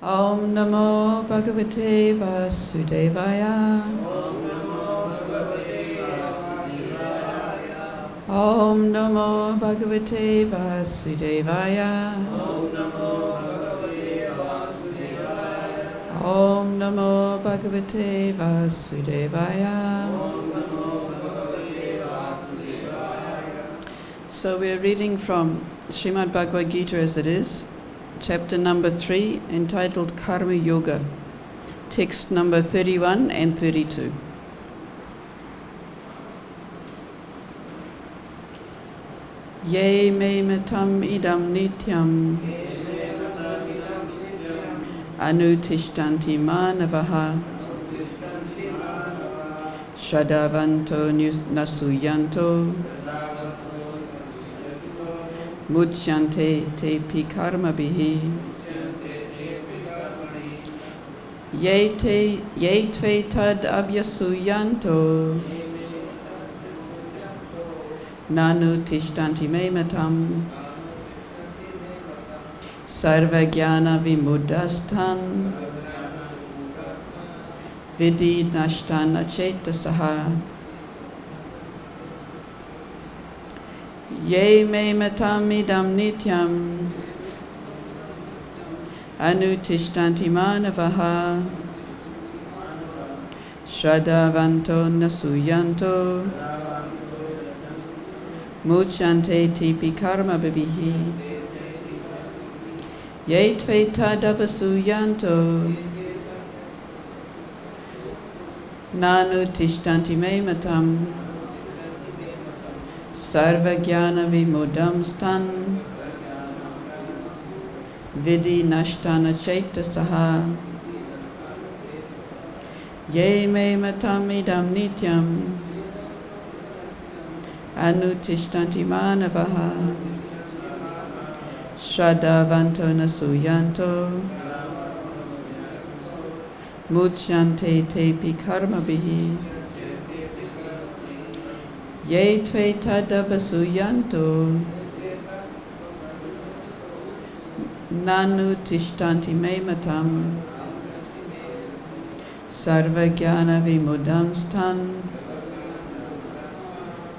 Om Namo Bhagavate Vasudevaya. Om Namo Bhagavate Vasudevaya. Om Namo Bhagavate Vasudevaya. So we're reading from Srimad Bhagavad Gita as it is, chapter number 3, entitled Karma Yoga, text number 31 and 32. Ye me matam idaṁ nityam anutiṣṭhanti mānavāḥ śraddhāvanto nasūyanto mucyante te karmabhiḥ ye etad abhyasūyanto nānutiṣṭhanti matam sarva-jñāna-vimūḍhāṁs viddhi naṣṭān acetasaḥ ye me matam idaṁ nityam anutiṣṭhanti mānavāḥ śraddhāvanto nasūyanto mucyante te karmabhiḥ ye etad abhyasūyanto nānutiṣṭhanti matam sarva-jñāna-vimūḍhāṁs viddhi naṣṭān acetasaḥ ye me matam idaṁ nityam anutiṣṭhanti mānavāḥ śraddhāvanto nasūyanto mucyante te karmabhiḥ ye etad abhyasūyanto nānutiṣṭhanti matam sarva-jñāna-vimūḍhāṁs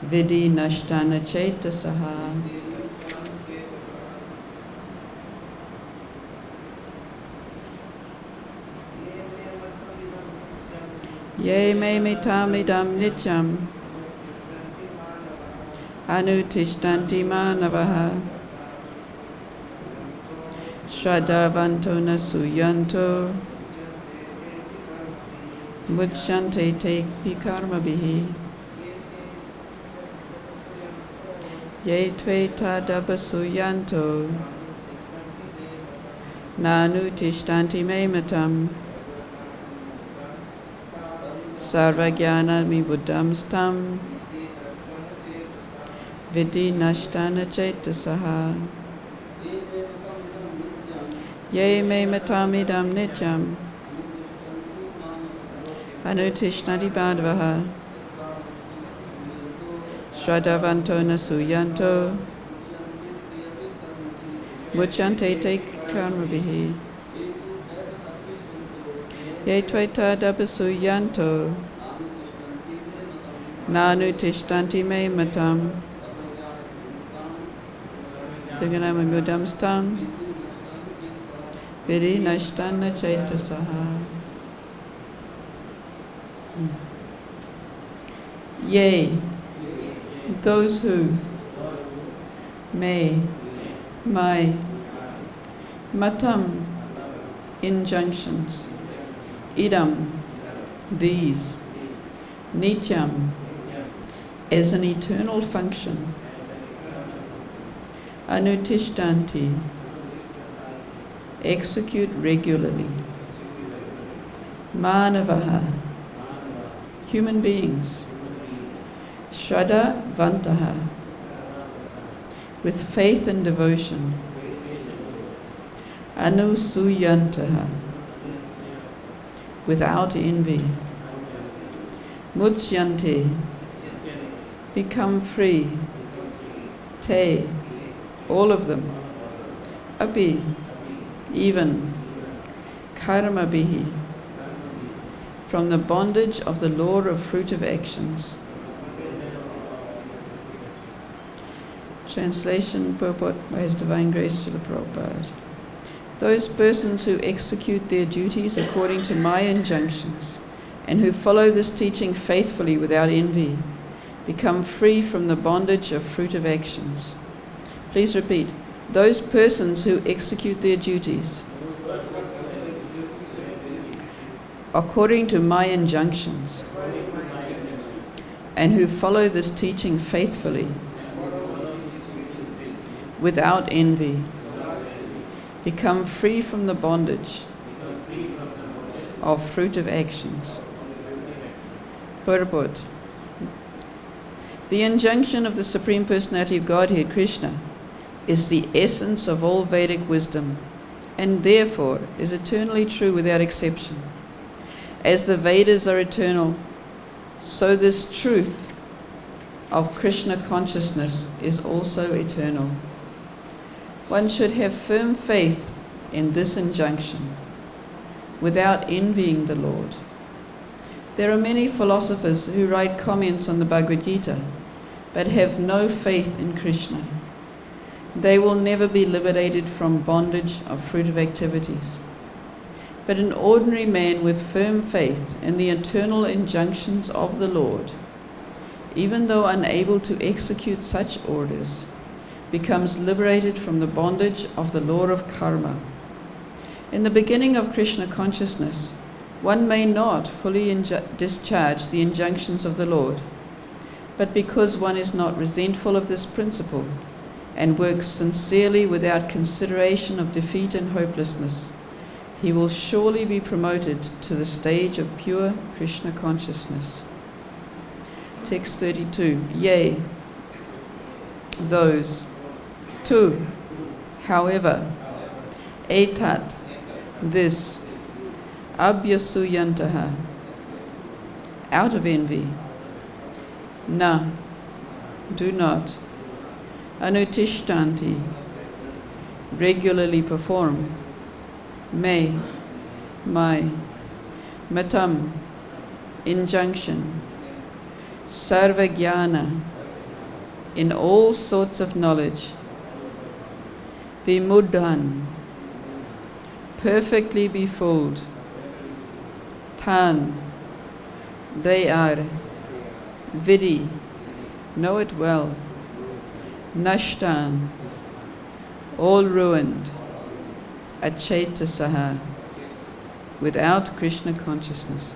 viddhi naṣṭān acetasaḥ. Ye me matam idaṁ nityam anutiṣṭhanti mānavāḥ śraddhāvanto nasūyanto mucyante te karmabhiḥ ye etad abhyasūyanto nānutiṣṭhanti matam sarva-jñāna-vimūḍhāṁs viddhi naṣṭān acetasaḥ ye me matam idaṁ nityam anutiṣṭhanti mānavāḥ śraddhāvanto nasūyanto mucyante te karmabhiḥ ye etad abhyasūyanto nānutiṣṭhanti matam sarva-jñāna-vimūḍhāṁs viddhi naṣṭān acetasaḥ. Yea, those who may, my, matam, injunctions, idaṁ, these, nityam, as an eternal function, anutiṣṭhanti, execute regularly, mānavāḥ, human beings, śraddhāvanto, with faith and devotion, nasūyanto, without envy, mucyante, become free, te, all of them, abhi, even, karmabhiḥ, from the bondage of the law of fruitive actions. Translation, purport by His Divine Grace Srila Prabhupada. Those persons who execute their duties according to my injunctions and who follow this teaching faithfully without envy become free from the bondage of fruitive actions. Please repeat. Those persons who execute their duties according to my injunctions and who follow this teaching faithfully without envy become free from the bondage of fruitive actions. Purport. The injunction of the Supreme Personality of Godhead, Krishna, is the essence of all Vedic wisdom and therefore is eternally true without exception. As the Vedas are eternal, so this truth of Krishna consciousness is also eternal. One should have firm faith in this injunction without envying the Lord. There are many philosophers who write comments on the Bhagavad Gita but have no faith in Krishna. They will never be liberated from bondage of fruitive activities. But an ordinary man with firm faith in the eternal injunctions of the Lord, even though unable to execute such orders, becomes liberated from the bondage of the law of karma. In the beginning of Krishna consciousness, one may not fully discharge the injunctions of the Lord, but because one is not resentful of this principle and works sincerely without consideration of defeat and hopelessness, he will surely be promoted to the stage of pure Krishna consciousness. Text 32. Yea, those. Tu, however. Etad, this. Abhyasūyanto, out of envy. Na, do not. Anutiṣṭhanti, regularly perform. Me, my. Matam, injunction. Sarva-jñāna, in all sorts of knowledge. Vimūḍhāṁs, perfectly befooled. Tan, they are. Viddhi, know it well. naṣṭān, all ruined. Acetasaḥ, without Krishna consciousness.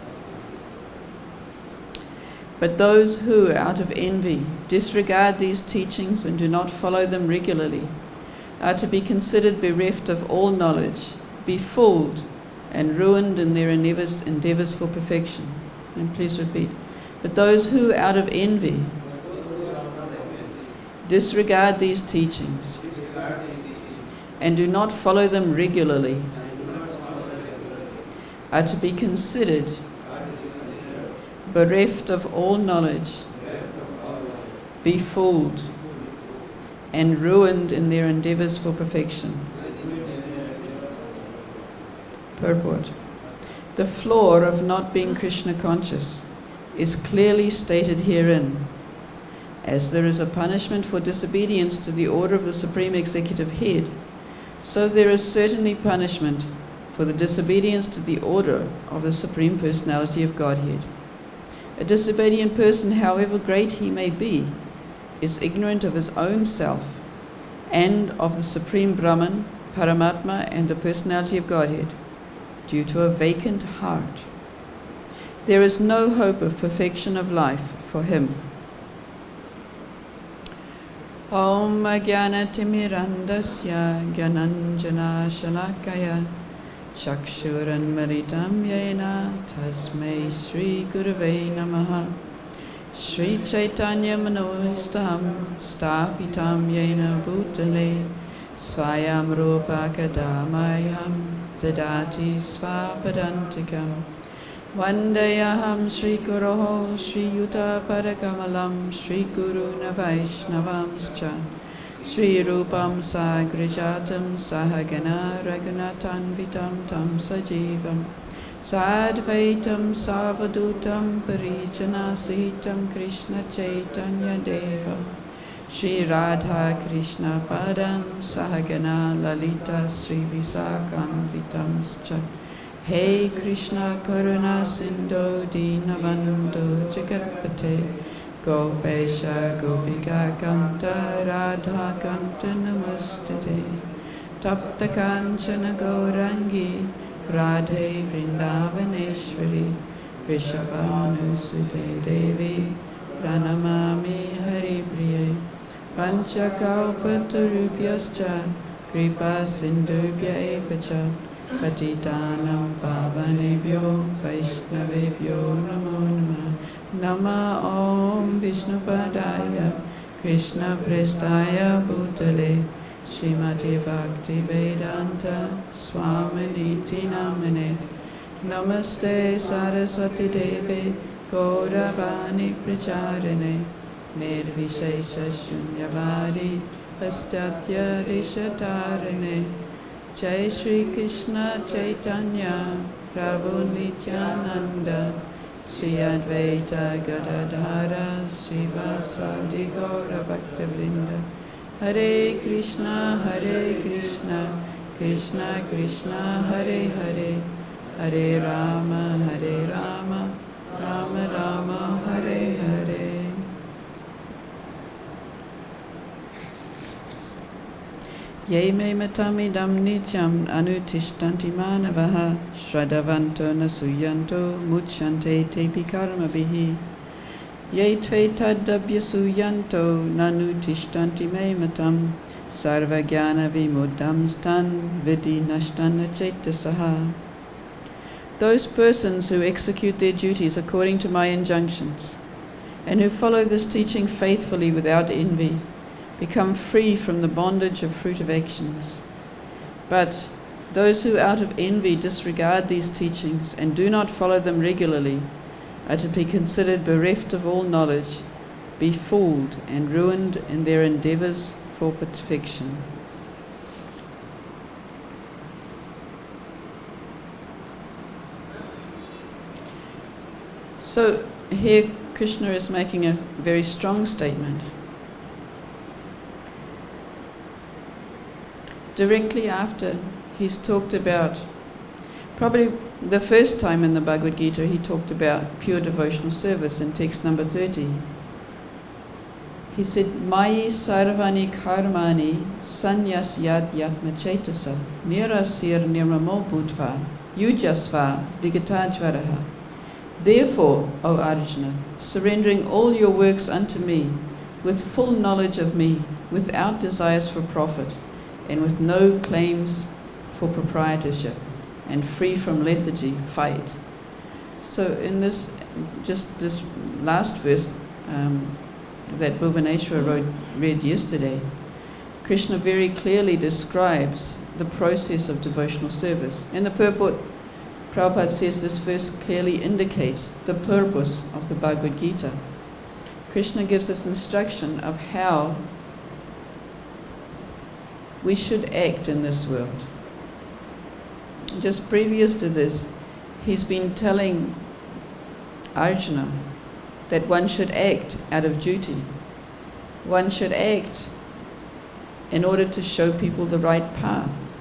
But those who, out of envy, disregard these teachings and do not follow them regularly are to be considered bereft of all knowledge, befooled, and ruined in their endeavors for perfection. And please repeat. But those who, out of envy, disregard these teachings and do not follow them regularly are to be considered bereft of all knowledge, befooled, and ruined in their endeavors for perfection. Purport. The flaw of not being Krishna conscious is clearly stated herein. As there is a punishment for disobedience to the order of the Supreme Executive Head, so there is certainly punishment for the disobedience to the order of the Supreme Personality of Godhead. A disobedient person, however great he may be, is ignorant of his own self and of the Supreme Brahman, Paramatma, and the Personality of Godhead, due to a vacant heart. There is no hope of perfection of life for him. Om Ajnana-timirandasya Gyananjana Shalakaya Chakshuranmaritam Yena Tasmai Sri Gurave Namaha Sri Chaitanya Manovistam Stapitam Yena Bhutale Swayam Rupa Kadamayam Dadati Svapadantikam Vandayaham Sri Guroho Sri Yuta Padakamalam Sri Guru Vaishnavamscha Sri Rupam Sagrajatam Sahagana Raghunatanvitam Tam Sajivam Sadvaitam Savadutam Parijana Sitam Krishna Chaitanya Deva Shri Radha Krishna Padan Sahagana Lalita Sri Visakanvitamscha Hey Krishna Karuna Sindhu Dinabandhu Jagatpate Gopesha Gopika Kanta Radha Kanta Namastate Tapta Kanchana Gaurangi Radhe Vrindavaneshwari Vrishabhanusute Devi Pranamami Hari Priye Panchakalpatarubhyascha Kripa Sindhubhya evacha Patitanam Pavanebhyo Vaishnavebhyo Namo Namah Nama Om Vishnupadaya Krishna Prestaya Bhutale Srimati Bhakti Vedanta Swaminiti Namane Namaste Saraswati Devi Gauravani Pracharane Nirvishesha Shunyavadi Paschatya Dishatarane Jai Shri Krishna Chaitanya Prabhu Nityananda Sri Advaita Gadadhara Srivasadi Gaura Bhakta Vrinda Hare Krishna Krishna Krishna Hare Hare Hare Rama Rama Rama Hare Hare. Ye me matam idaṁ nityam anutiṣṭhanti mānavāḥ śraddhāvanto nasūyanto mucyante tepi karmabhiḥ ye etad abhyasūyanto nānutiṣṭhanti me matam sarva-jñāna-vimūḍhāṁs viddhi naṣṭān acetasaḥ. Those persons who execute their duties according to my injunctions and who follow this teaching faithfully without envy become free from the bondage of fruitive actions. But those who out of envy disregard these teachings and do not follow them regularly are to be considered bereft of all knowledge, befooled and ruined in their endeavors for perfection. So here Krishna is making a very strong statement. Directly after he's talked about, probably the first time in the Bhagavad Gita, he talked about pure devotional service in text number 30. He said, Mayi sarvani karmani sanyas yad yatma cetasa nirasir nirmamo bhutva yujasva vigatajvaraha. Therefore, O Arjuna, surrendering all your works unto me, with full knowledge of me, without desires for profit, and with no claims for proprietorship, and free from lethargy, fight. So in this last verse that Bhuvaneshwar read yesterday, Krishna very clearly describes the process of devotional service. In the purport, Prabhupada says this verse clearly indicates the purpose of the Bhagavad Gita. Krishna gives us instruction of how we should act in this world. Just previous to this, he's been telling Arjuna that one should act out of duty. One should act in order to show people the right path.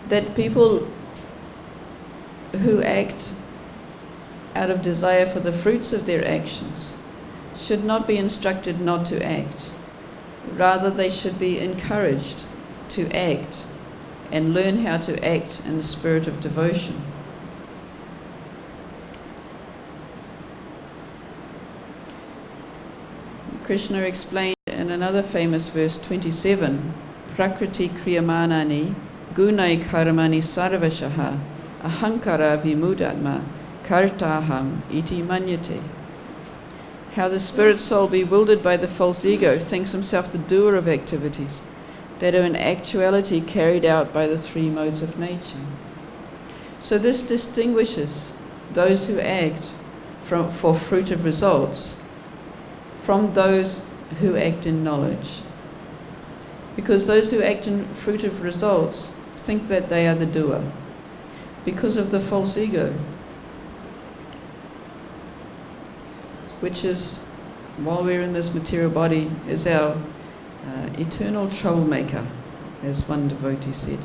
That people who act out of desire for the fruits of their actions should not be instructed not to act. Rather, they should be encouraged to act and learn how to act in the spirit of devotion. Krishna explained in another famous verse, 27, Prakriti kriyamanani gunai karmani sarvashaha ahankara vimūḍhāṁ kartaham iti manyate. How the spirit soul, bewildered by the false ego, thinks himself the doer of activities that are in actuality carried out by the three modes of nature. So this distinguishes those who act for fruitive results from those who act in knowledge. Because those who act in fruitive results think that they are the doer, because of the false ego, which is, while we're in this material body, is our eternal troublemaker, as one devotee said.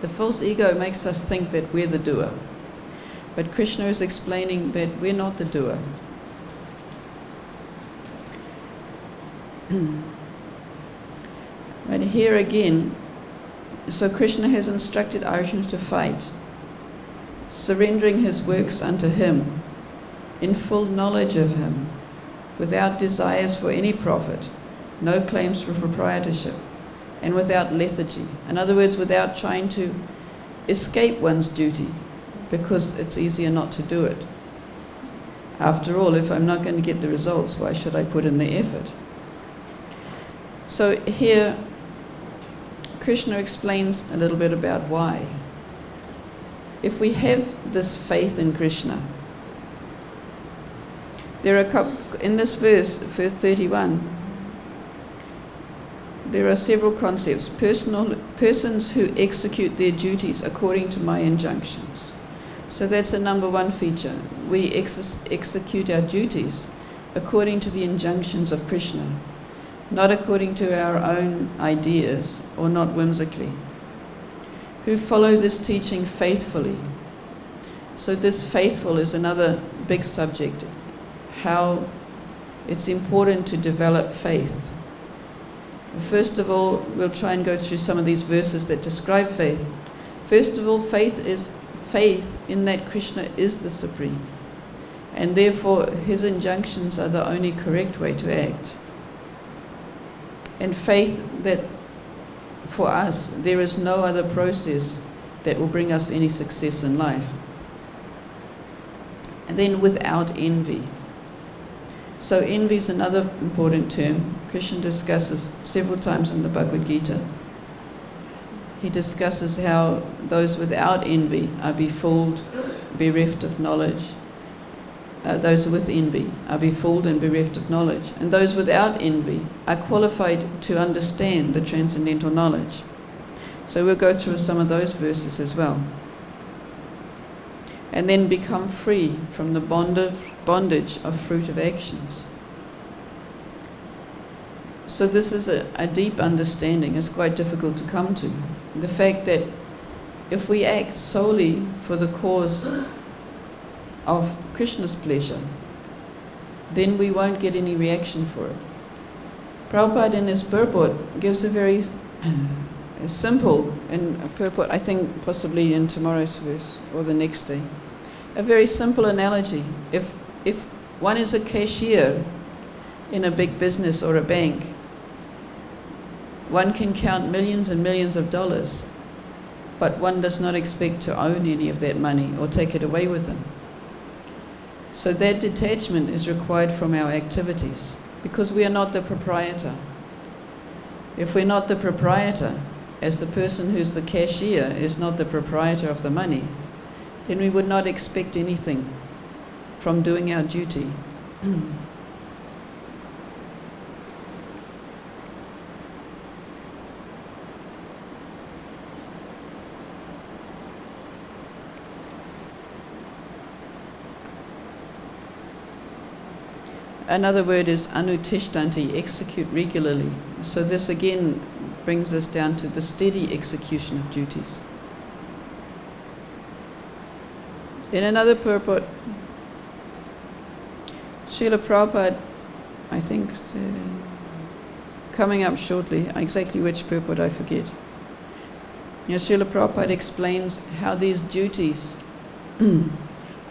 The false ego makes us think that we're the doer, but Krishna is explaining that we're not the doer. But here again, so Krishna has instructed Arjuna to fight, surrendering his works unto him, in full knowledge of him, without desires for any profit, no claims for proprietorship, and without lethargy. In other words, without trying to escape one's duty, because it's easier not to do it. After all, if I'm not going to get the results, why should I put in the effort? So here, Krishna explains a little bit about why. If we have this faith in Krishna, there are in this verse 31, there are several concepts. Persons who execute their duties according to my injunctions. So that's a number one feature. We execute our duties according to the injunctions of Krishna, not according to our own ideas or not whimsically. Who follow this teaching faithfully. So this faithful is another big subject. How it's important to develop faith. First of all, we'll try and go through some of these verses that describe faith. First of all, faith is faith in that Krishna is the Supreme, and therefore his injunctions are the only correct way to act. And faith that for us there is no other process that will bring us any success in life. And then without envy. So envy is another important term. Krishna discusses several times in the Bhagavad Gita. He discusses how those without envy are befooled, bereft of knowledge. Those with envy are befooled and bereft of knowledge. And those without envy are qualified to understand the transcendental knowledge. So we'll go through some of those verses as well. And then become free from the bondage of fruitive actions. So this is a deep understanding. It's quite difficult to come to. The fact that if we act solely for the cause of Krishna's pleasure, then we won't get any reaction for it. Prabhupada in his purport gives a very simple, and a purport I think possibly in tomorrow's verse or the next day, a very simple analogy. If one is a cashier in a big business or a bank, one can count millions and millions of dollars, but one does not expect to own any of that money or take it away with them. So that detachment is required from our activities, because we are not the proprietor. If we're not the proprietor, as the person who's the cashier is not the proprietor of the money, then we would not expect anything from doing our duty. Another word is anutiṣṭhanti, execute regularly. So this again brings us down to the steady execution of duties. Then another purport, Srila Prabhupada, I think coming up shortly, exactly which purport I forget. Srila Prabhupada explains how these duties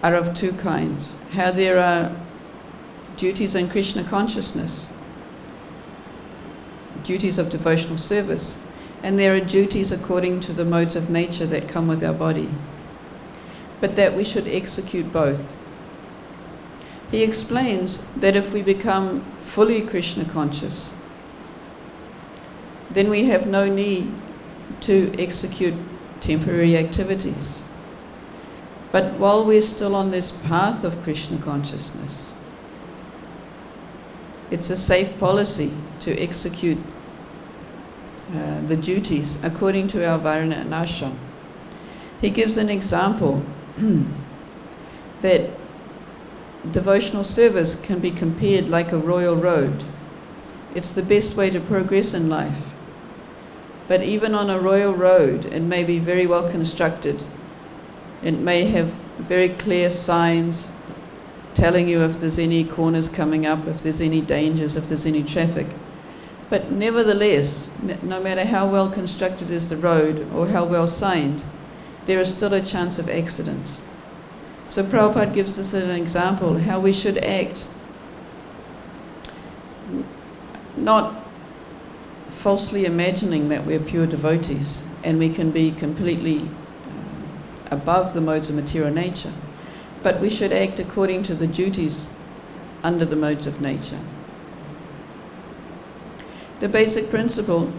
are of two kinds. How there are duties in Krishna consciousness, duties of devotional service, and there are duties according to the modes of nature that come with our body, but that we should execute both. He explains that if we become fully Krishna conscious, then we have no need to execute temporary activities. But while we're still on this path of Krishna consciousness, It's a safe policy to execute the duties according to our varna and ashram. He gives an example that devotional service can be compared like a royal road. It's the best way to progress in life. But even on a royal road, it may be very well constructed. It may have very clear signs telling you if there's any corners coming up, if there's any dangers, if there's any traffic. But nevertheless, no matter how well constructed is the road or how well signed, there is still a chance of accidents. So Prabhupada gives us an example how we should act, not falsely imagining that we're pure devotees and we can be completely above the modes of material nature, but we should act according to the duties under the modes of nature. The basic principle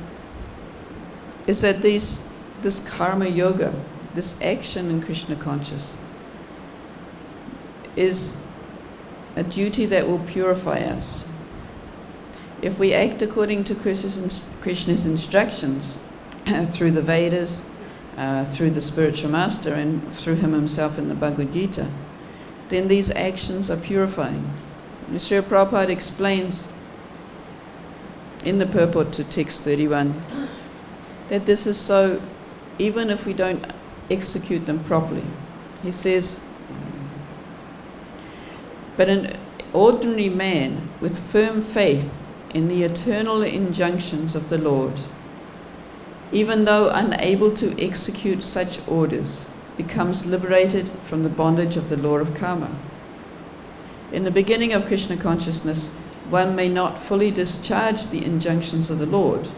is that this karma yoga, this action in Krishna conscious, is a duty that will purify us. If we act according to Krishna's instructions through the Vedas, through the spiritual master and through him himself in the Bhagavad Gita, then these actions are purifying. Srila Prabhupada explains in the purport to text 31 that this is so even if we don't execute them properly. He says, but an ordinary man with firm faith in the eternal injunctions of the Lord, even though unable to execute such orders, becomes liberated from the bondage of the law of karma. In the beginning of Krishna consciousness, one may not fully discharge the injunctions of the Lord,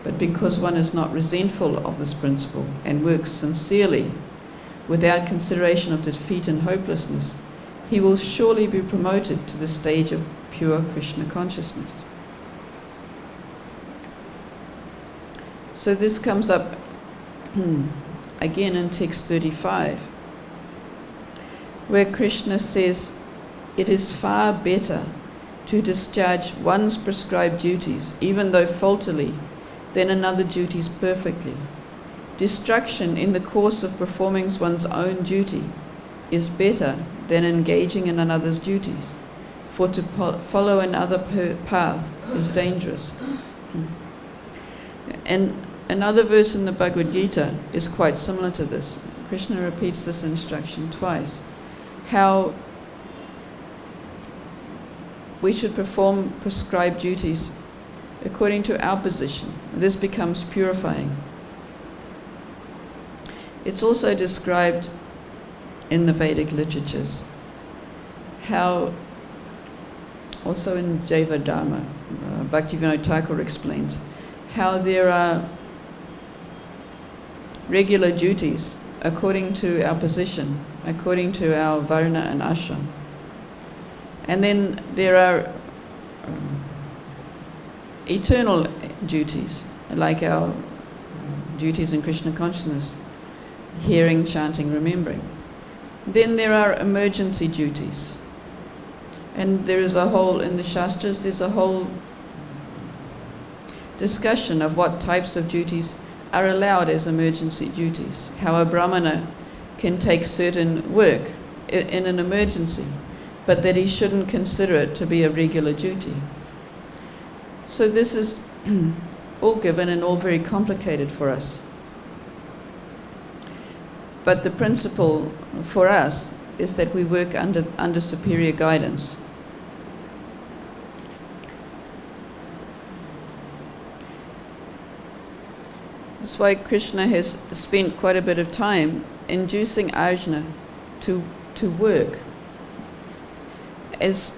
but because one is not resentful of this principle and works sincerely, without consideration of defeat and hopelessness, he will surely be promoted to the stage of pure Krishna consciousness. So this comes up again in text 35, where Krishna says, it is far better to discharge one's prescribed duties, even though faultily, than another duties perfectly. Destruction in the course of performing one's own duty is better than engaging in another's duties, for to follow another path is dangerous. And another verse in the Bhagavad Gita is quite similar to this. Krishna repeats this instruction twice, how we should perform prescribed duties according to our position. This becomes purifying. It's also described in the Vedic literatures, how also in Jaiva Dharma, Bhakti-Vinod Thakur explains how there are regular duties according to our position, according to our varna and ashram. And then there are eternal duties, like our duties in Krishna consciousness, hearing, chanting, remembering. Then there are emergency duties. And there is a whole, in the Shastras, there's a whole discussion of what types of duties are allowed as emergency duties, how a brahmana can take certain work in an emergency, but that he shouldn't consider it to be a regular duty. So this is all given and all very complicated for us. But the principle for us is that we work under superior guidance. That's why Krishna has spent quite a bit of time inducing Arjuna to work as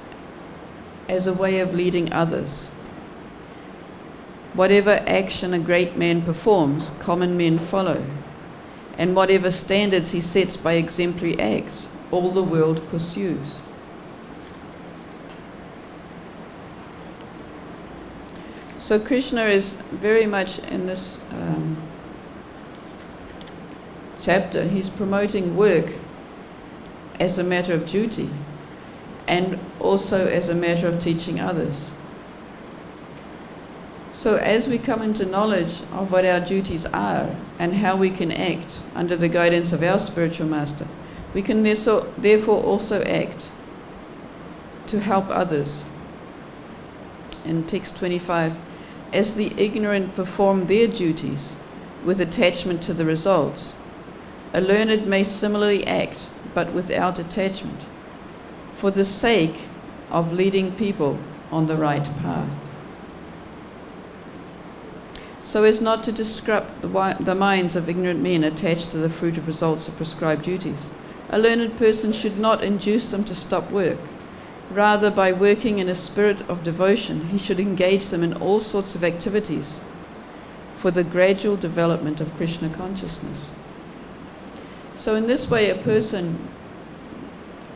a way of leading others. Whatever action a great man performs, common men follow. And whatever standards he sets by exemplary acts, all the world pursues. So Krishna is very much in this chapter, he's promoting work as a matter of duty. and also as a matter of teaching others. So as we come into knowledge of what our duties are and how we can act under the guidance of our spiritual master, we can therefore also act to help others. In text 25, as the ignorant perform their duties with attachment to the results, a learned may similarly act, but without attachment, for the sake of leading people on the right path. So as not to disrupt the minds of ignorant men attached to the fruitive results of prescribed duties, a learned person should not induce them to stop work. Rather, by working in a spirit of devotion, he should engage them in all sorts of activities for the gradual development of Krishna consciousness. So in this way, a person,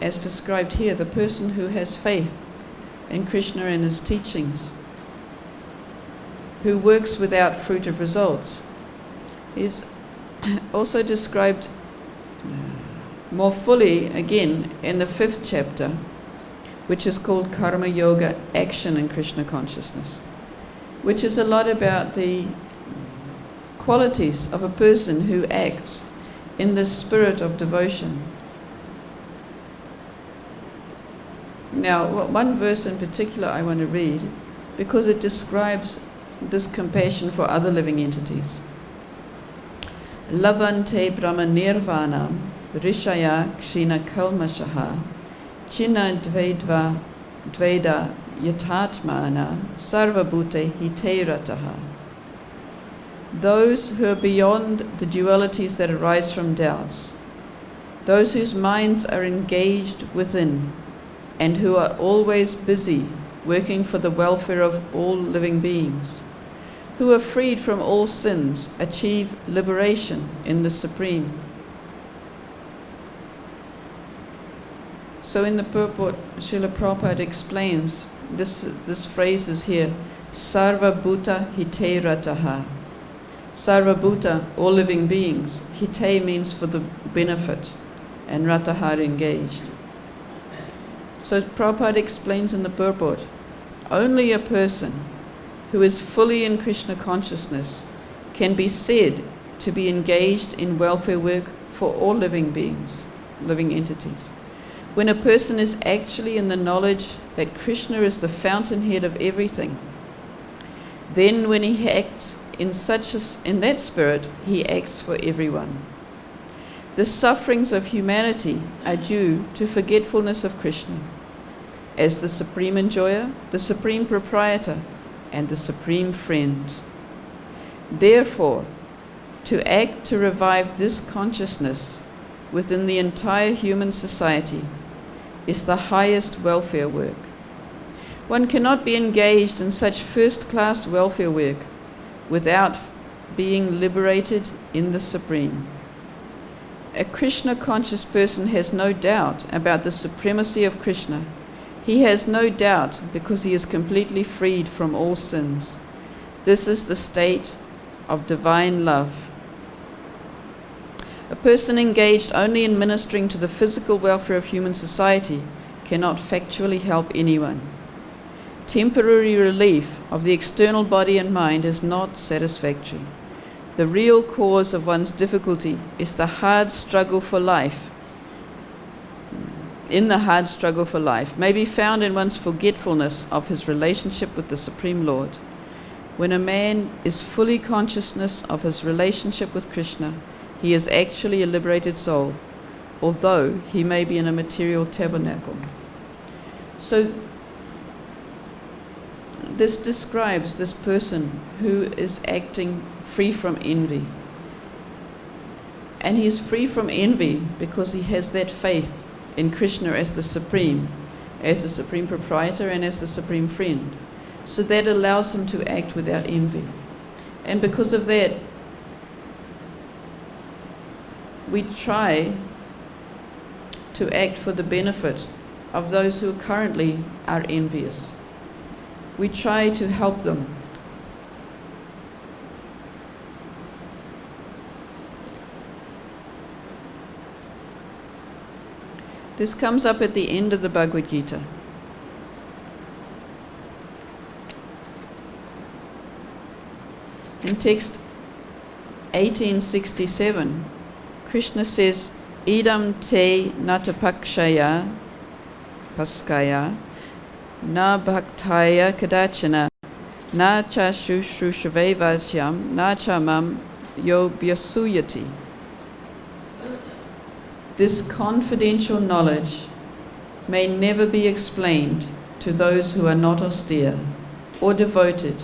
as described here, the person who has faith in Krishna and his teachings, who works without fruitive results, is also described more fully again in the 5th chapter, which is called Karma Yoga, Action in Krishna Consciousness, which is a lot about the qualities of a person who acts in the spirit of devotion. Now, one verse in particular I want to read, because it describes this compassion for other living entities. Labante brahma nirvanam rishaya kshina kalmashaha china dveda yatatmana sarva-bhute hiterataha. Those who are beyond the dualities that arise from doubts, those whose minds are engaged within, and who are always busy working for the welfare of all living beings, who are freed from all sins, achieve liberation in the Supreme. So in the purport, Srila Prabhupada explains, this phrase is here, sarva-bhuta hiterataha. Sarva-bhuta, all living beings. Hite means for the benefit, and rataha, engaged. So Prabhupada explains in the purport, only a person who is fully in Krishna consciousness can be said to be engaged in welfare work for all living beings, living entities. When a person is actually in the knowledge that Krishna is the fountainhead of everything, then when he acts in that spirit, he acts for everyone. The sufferings of humanity are due to forgetfulness of Krishna as the supreme enjoyer, the supreme proprietor, and the supreme friend. Therefore, to act to revive this consciousness within the entire human society is the highest welfare work. One cannot be engaged in such first-class welfare work without being liberated in the Supreme. A Krishna-conscious person has no doubt about the supremacy of Krishna. He has no doubt because he is completely freed from all sins. This is the state of divine love. A person engaged only in ministering to the physical welfare of human society cannot factually help anyone. Temporary relief of the external body and mind is not satisfactory. The real cause of one's difficulty is the hard struggle for life. In the hard struggle for life may be found in one's forgetfulness of his relationship with the Supreme Lord. When a man is fully conscious of his relationship with Krishna, he is actually a liberated soul, although he may be in a material tabernacle. So this describes this person who is acting free from envy. And he is free from envy because he has that faith in Krishna as the supreme proprietor and as the supreme friend. So that allows him to act without envy. And because of that, we try to act for the benefit of those who currently are envious. We try to help them. This comes up at the end of the Bhagavad Gita. In text 1867, Krishna says, idaṁ te natapakshaya paskaya na bhaktaya kadachana na cha shushrushavevasyam na cha mam yo abhyasūyati. This confidential knowledge may never be explained to those who are not austere or devoted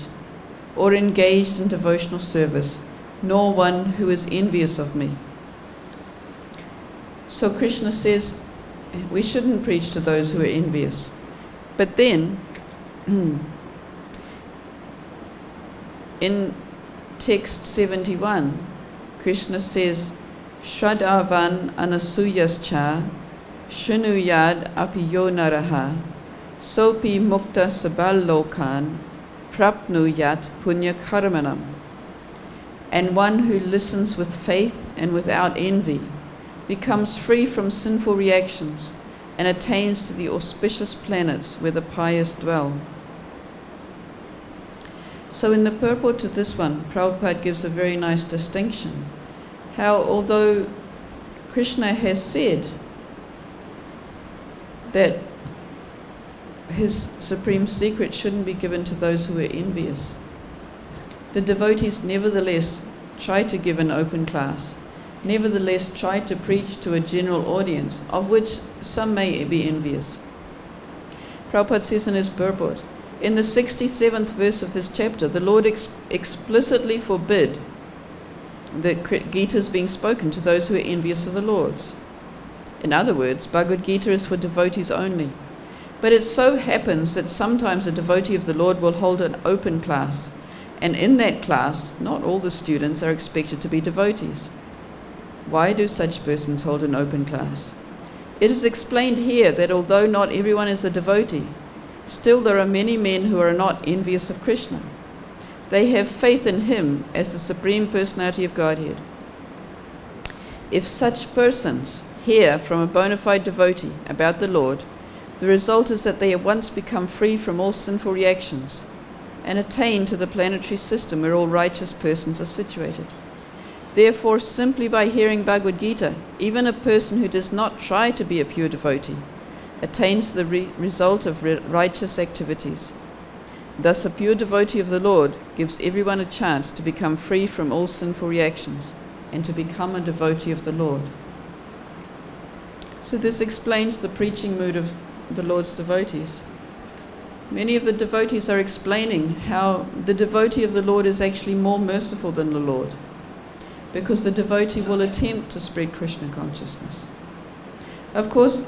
or engaged in devotional service, nor one who is envious of me. So Krishna says we shouldn't preach to those who are envious. But then, in text 71, Krishna says, śraddhāvanto anasūyascha śrunuyad apiyo naraha sopi mukta sabalokan prapnuyat punya karmanam. And one who listens with faith and without envy becomes free from sinful reactions and attains to the auspicious planets where the pious dwell. So in the purport to this one, Prabhupada gives a very nice distinction. How although Krishna has said that his supreme secret shouldn't be given to those who are envious, the devotees nevertheless try to give an open class, nevertheless try to preach to a general audience, of which some may be envious. Prabhupada says in his purport, in the 67th verse of this chapter, the Lord explicitly forbid that Gita is being spoken to those who are envious of the Lord's. In other words, Bhagavad Gita is for devotees only. But it so happens that sometimes a devotee of the Lord will hold an open class, and in that class, not all the students are expected to be devotees. Why do such persons hold an open class? It is explained here that although not everyone is a devotee, still there are many men who are not envious of Krishna. They have faith in him as the Supreme Personality of Godhead. If such persons hear from a bona fide devotee about the Lord, the result is that they at once become free from all sinful reactions and attain to the planetary system where all righteous persons are situated. Therefore, simply by hearing Bhagavad Gita, even a person who does not try to be a pure devotee attains the result of righteous activities. Thus, a pure devotee of the Lord gives everyone a chance to become free from all sinful reactions and to become a devotee of the Lord. So this explains the preaching mood of the Lord's devotees. Many of the devotees are explaining how the devotee of the Lord is actually more merciful than the Lord, because the devotee will attempt to spread Krishna consciousness. Of course,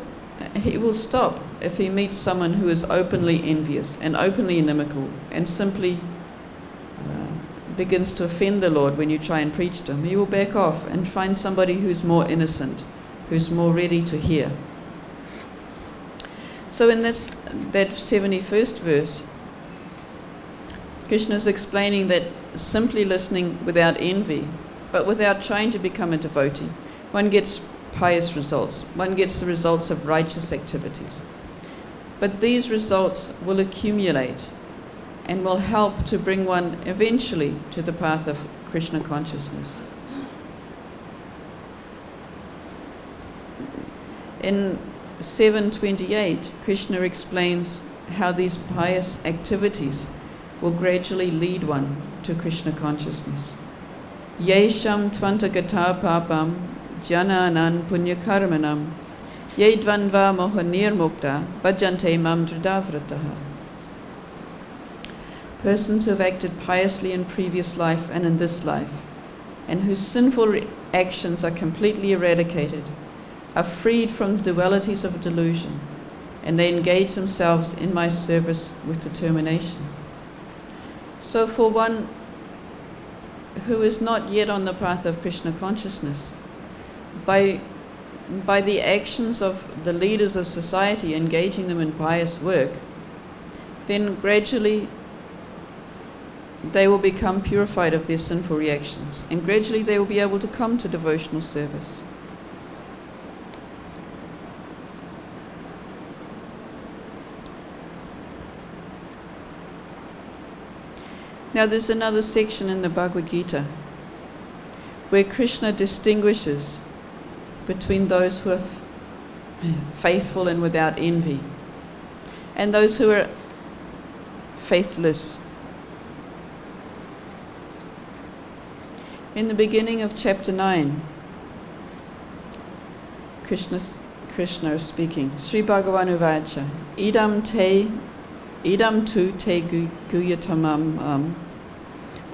he will stop if he meets someone who is openly envious and openly inimical and simply begins to offend the Lord when you try and preach to him. He will back off and find somebody who's more innocent, who's more ready to hear. So in that 71st verse, Krishna is explaining that simply listening without envy, but without trying to become a devotee, one gets pious results. One gets the results of righteous activities. But these results will accumulate and will help to bring one eventually to the path of Krishna consciousness. In 728, Krishna explains how these pious activities will gradually lead one to Krishna consciousness. Yesham tvantagata papam jananan punyakarmanam yedvanva mohanirmukta bhajante mam dridhavrataha. Persons who have acted piously in previous life and in this life, and whose sinful actions are completely eradicated, are freed from the dualities of delusion, and they engage themselves in my service with determination. So for one who is not yet on the path of Krishna consciousness, by the actions of the leaders of society engaging them in pious work, then gradually they will become purified of their sinful reactions, and gradually they will be able to come to devotional service. Now there's another section in the Bhagavad Gita where Krishna distinguishes between those who are faithful and without envy, and those who are faithless. In the beginning of chapter 9, Krishna is speaking. Sri Bhagavan Uvacha, idaṁ tu te guyatamam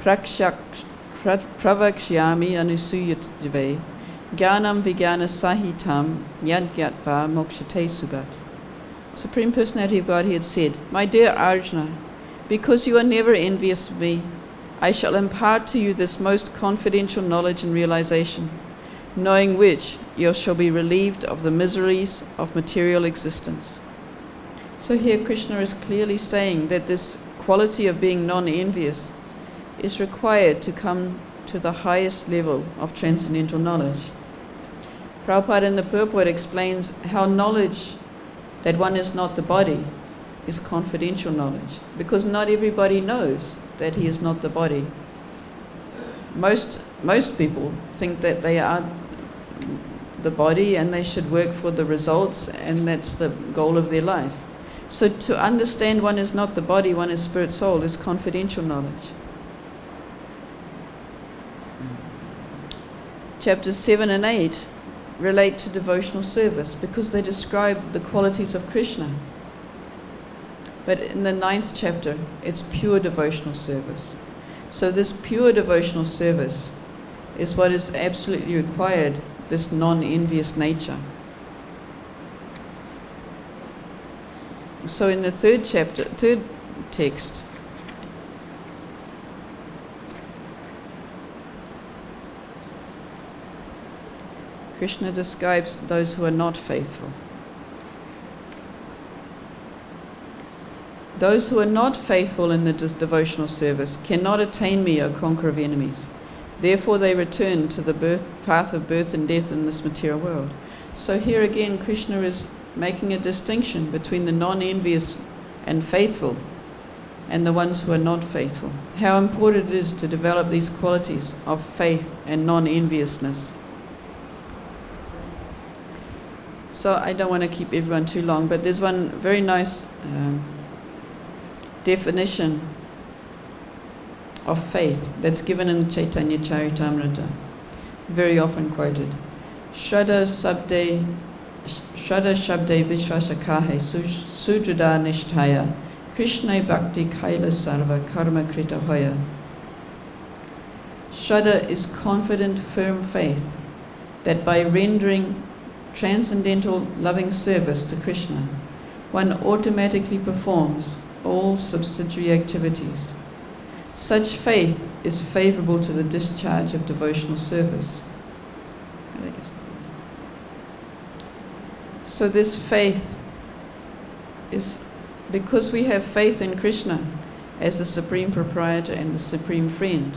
pravakshyami anusuyatve jnanam vijnana sahitam yadgyatva mokshate sugat. Supreme Personality of Godhead said, My dear Arjuna, because you are never envious of me, I shall impart to you this most confidential knowledge and realization, knowing which you shall be relieved of the miseries of material existence. So here Krishna is clearly saying that this quality of being non-envious is required to come to the highest level of transcendental knowledge. Prabhupada in the purport explains how knowledge that one is not the body is confidential knowledge, because not everybody knows that he is not the body. Most people think that they are the body and they should work for the results, and that's the goal of their life. So to understand one is not the body, one is spirit soul, is confidential knowledge. Chapters 7 and 8 relate to devotional service because they describe the qualities of Krishna. But in the 9th chapter, it's pure devotional service. So this pure devotional service is what is absolutely required, this non-envious nature. So in the third text, Krishna describes those who are not faithful. Those who are not faithful in the devotional service cannot attain me, O conqueror of enemies. Therefore they return to the path of birth and death in this material world. So here again Krishna is making a distinction between the non-envious and faithful and the ones who are not faithful. How important it is to develop these qualities of faith and non-enviousness. So I don't want to keep everyone too long, but there's one very nice definition of faith that's given in Chaitanya Charitamrita, very often quoted. Shraddha shabde vishvasakahe sujrada nishtaya Krishna bhakti kaila sarva karma krita hoya. Shraddha is confident, firm faith that by rendering transcendental loving service to Krishna, one automatically performs all subsidiary activities. Such faith is favorable to the discharge of devotional service. So this faith is, because we have faith in Krishna as the Supreme Proprietor and the Supreme Friend,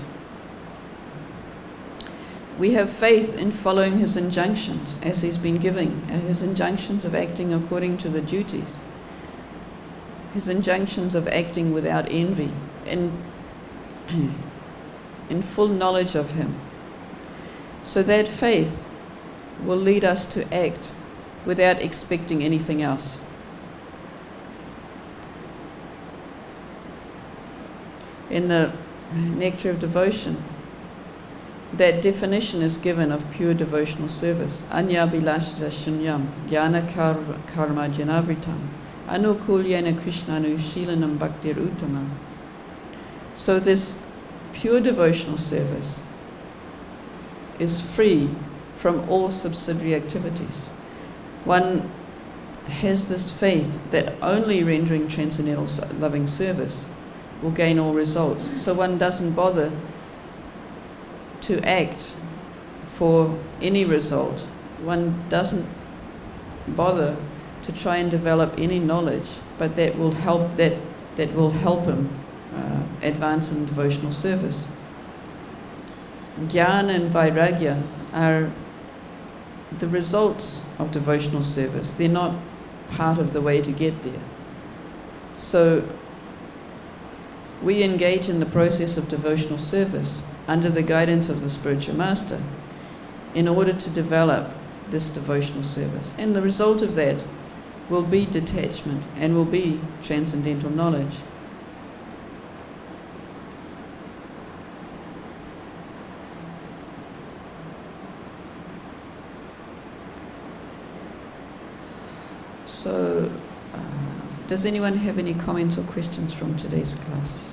we have faith in following his injunctions as he's been giving, his injunctions of acting according to the duties, his injunctions of acting without envy, and in full knowledge of him. So that faith will lead us to act without expecting anything else. In the Nectar of Devotion, that definition is given of pure devotional service. Anya bilashita shunyam jnana karma janavritam anukulyena krishnanu shilanam bhaktir uttama. So this pure devotional service is free from all subsidiary activities. One has this faith that only rendering transcendental loving service will gain all results. So one doesn't bother to act for any result. One doesn't bother to try and develop any knowledge, but that will help him advance in devotional service. Jnana and vairagya are the results of devotional service. They're not part of the way to get there. So we engage in the process of devotional service under the guidance of the spiritual master in order to develop this devotional service. And the result of that will be detachment and will be transcendental knowledge. So, does anyone have any comments or questions from today's class?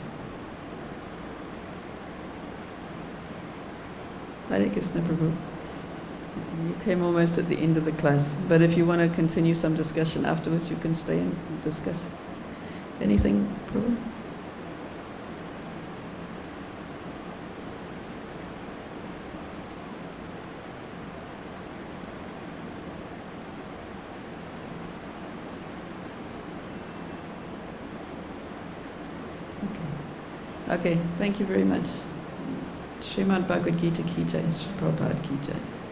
Hare Krishna Prabhu. You came almost at the end of the class, but if you want to continue some discussion afterwards, you can stay and discuss. Anything, Prabhu? Okay, thank you very much. Srimad Bhagavad Gita ki jai, Sri Prabhupada ki jai.